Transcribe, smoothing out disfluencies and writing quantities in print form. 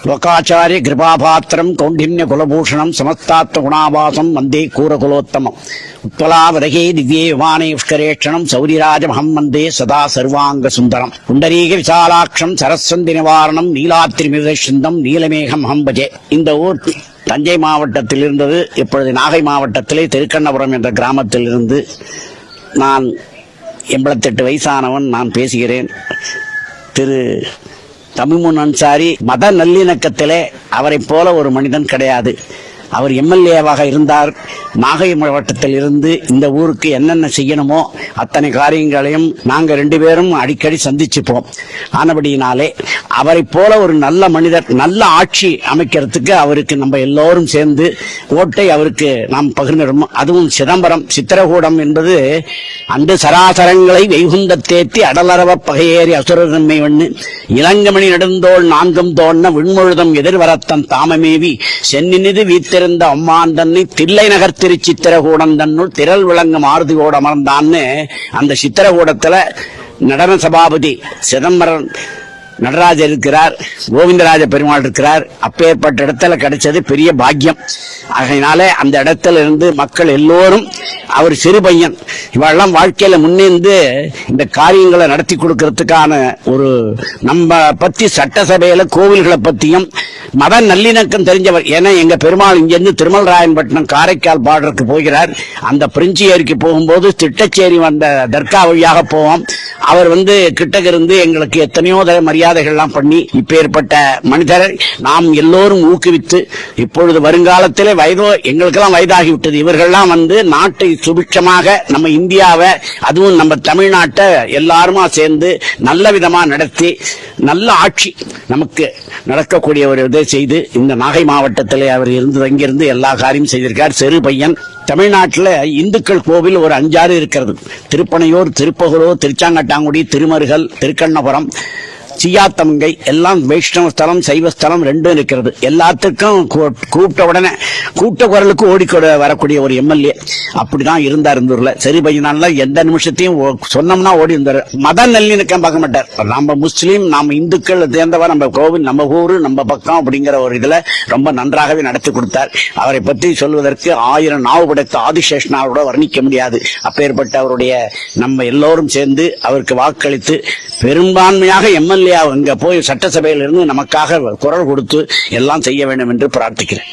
லோகாச்சாரிய கிருபாபாத்திரம் கௌண்டின்ய குலபூஷணம் சமஸ்தாத்த குணாபாசம் வந்தே கூரகுலோத்தமம் உத்பலாவதகே திவ்யே விமானே புஷ்கரேட்சணம் சௌரிராஜமஹம் வந்தே சதா சர்வாங்க சுந்தரம் புண்டரீக விசாலாட்சம் சரஸ்வந்தி நிவாரணம் நீலாத்திரிமிதம் நீலமேகம் ஹம்பஜே. இந்த ஊர் தஞ்சை மாவட்டத்தில் இருந்தது. இப்பொழுது நாகை மாவட்டத்திலே திருக்கண்ணபுரம் என்ற கிராமத்தில் இருந்து நான் 88 வயசானவன் நான் பேசுகிறேன். திரு தமிமுன் அன்சாரி மத நல்லிணக்கத்திலே அவரை போல ஒரு மனிதன் கிடையாது. அவர் எம்எல்ஏவாக இருந்தார். நாகை மாவட்டத்தில் இருந்து இந்த ஊருக்கு என்னென்ன செய்யணுமோ அத்தனை காரியங்களையும் நாங்கள் 2 பேரும் அடிக்கடி சந்திச்சுப்போம். ஆனபடியினாலே அவரை போல ஒரு நல்ல மனிதர், நல்ல ஆட்சி அமைக்கிறதுக்கு அவருக்கு நம்ம எல்லோரும் சேர்ந்து ஓட்டை அவருக்கு நாம் பகிர்ந்துடும். அதுவும் சிதம்பரம் சித்திரகூடம் என்பது அன்று சராசரங்களை வெகுந்த தேத்தி அடலரவ பகையேறி அசுரன்மை வண்ணு இளங்கமணி நெடுந்தோள் 4 தோன்ன விண்முழுதம் எதிர்வரத்தன் தாமமேவி சென்னினிது வீத்திருந்த அம்மான் தன்னை தில்லை நகர் சித்திரகூடம் தன்னுள் திரள் விளங்கும் ஆறுதியோடு அமர்ந்தான்னு அந்த சித்திரகூடத்துல நடன சபாபதி சிதம்பரம் நடராஜர் இருக்கிறார், கோவிந்தராஜ பெருமாள் இருக்கிறார். அப்பேற்பட்ட இடத்துல கிடைச்சது பெரிய பாக்கியம். ஆகையினாலே அந்த இடத்துல இருந்து மக்கள் எல்லோரும், அவர் சிறு பையன், இவெல்லாம் வாழ்க்கையில முன்னேந்து இந்த காரியங்களை நடத்தி கொடுக்கறதுக்கான ஒரு நம்ம பத்தி சட்டசபையில கோவில்களை பத்தியும் மத நல்லிணக்கம் தெரிஞ்சவர். ஏன்னா எங்க பெருமாள் இங்கிருந்து திருமல்ராயன்பட்டினம் காரைக்கால் பார்டருக்கு போகிறார். அந்த பிரிஞ்சி ஏரிக்கு போகும்போது திட்டச்சேரி வந்த தர்கா வழியாக போவோம். அவர் கிட்டக்க இருந்து எங்களுக்கு எத்தனையோ மரியாதைகள்லாம் பண்ணி இப்பேற்பட்ட மனிதரை நாம் எல்லோரும் ஊக்குவித்து இப்பொழுது வருங்காலத்திலே எங்களுக்கெல்லாம் வயதாகிவிட்டது. இவர்கள்லாம் நாட்டை சுபிட்சமாக நம்ம இந்தியாவை, அதுவும் நம்ம தமிழ்நாட்டை எல்லாருமா சேர்ந்து நல்ல விதமா நடத்தி நல்ல ஆட்சி நமக்கு நடக்கக்கூடிய ஒரு இதை செய்து இந்த நாகை மாவட்டத்திலே அவர் அங்கிருந்து எல்லா காரியம் செய்திருக்கார். சிறு பையன். தமிழ்நாட்டில் இந்துக்கள் கோவில் ஒரு 5-6 இருக்கிறது. திருப்பனையூர், திருப்பகலூர், திருச்சாங்கட்டாங்குடி, திருமருகல், திருக்கண்ணபுரம், சியாத்தமங்கை எல்லாம் வைஷ்ணவ ஸ்தலம், சைவ ஸ்தலம் 2 இருக்கிறது. எல்லாத்துக்கும் கூப்பிட்ட உடனே கூட்ட குரலுக்கு ஓடி வரக்கூடிய ஒரு எம்எல்ஏ அப்படிதான் இருந்தார் இந்த ஊர்ல. சரி பையனால எந்த நிமிஷத்தையும் சொன்னோம்னா ஓடி இருந்தார். மத நல்லிணக்கம் பார்க்க மாட்டார். நம்ம முஸ்லீம், நம்ம இந்துக்கள் சேர்ந்தவர், நம்ம கோவில், நம்ம ஊரு, நம்ம பக்கம் அப்படிங்கிற ஒரு இதுல ரொம்ப நன்றாகவே நடத்தி கொடுத்தார். அவரை பற்றி சொல்வதற்கு 1000 நாவு படைத்த ஆதிசேஷனாவோட வர்ணிக்க முடியாது. அப்பேற்பட்ட அவருடைய நம்ம எல்லோரும் சேர்ந்து அவருக்கு வாக்களித்து பெரும்பான்மையாக எம்எல்ஏ அங்க போய் சட்டசபையில் இருந்து நமக்காக குரல் கொடுத்து எல்லாம் செய்ய வேண்டும் என்று பிரார்த்திக்கிறேன்.